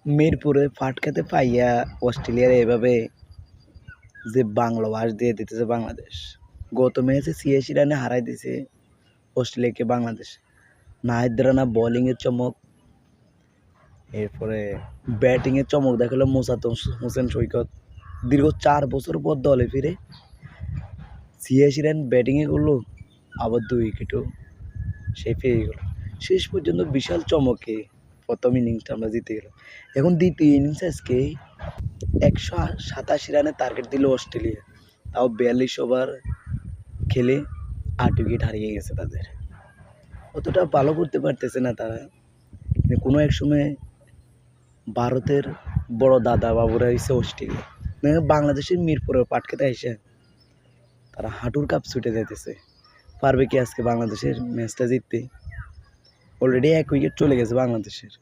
মিরপুরে পাট খেতে পাইয়া অস্ট্রেলিয়ার এভাবে যে বাংলা ওয়াশ দিয়ে দিতেছে বাংলাদেশ। গত ম্যাচে ৮৬ রানে হারাই দিছে অস্ট্রেলিয়াকে বাংলাদেশ। নাহিদ রানা বোলিংয়ের চমক, এরপরে ব্যাটিংয়ের চমক দেখালো মোসাদ্দেক হোসেন সৈকত। দীর্ঘ ৪ বছর পর দলে ফিরে ৮৬ রান ব্যাটিংয়ে করলো, আবার ২ উইকেটও সে পেয়ে গেল। শেষ পর্যন্ত বিশাল চমকে প্রথম ইনিংসটা আমরা জিতে গেলাম। এখন দ্বিতীয় ইনিংস আজকে ১৮৭ রানের টার্গেট দিল অস্ট্রেলিয়া, তাও ৪২ ওভার খেলে ৮ উইকেট হারিয়ে গেছে তাদের। অতটা ভালো করতে পারতেছে না তারা। কোনো এক সময় ভারতের বড় দাদা বাবুরা হয়েছে অস্ট্রেলিয়া, বাংলাদেশের মিরপুরের পাট খেতে এসে তারা হাঁটুর কাপ ছুটে যাইতেছে। পারবে কি আজকে বাংলাদেশের ম্যাচটা জিততে? অলরেডি ১ উইকেট চলে গেছে বাংলাদেশের।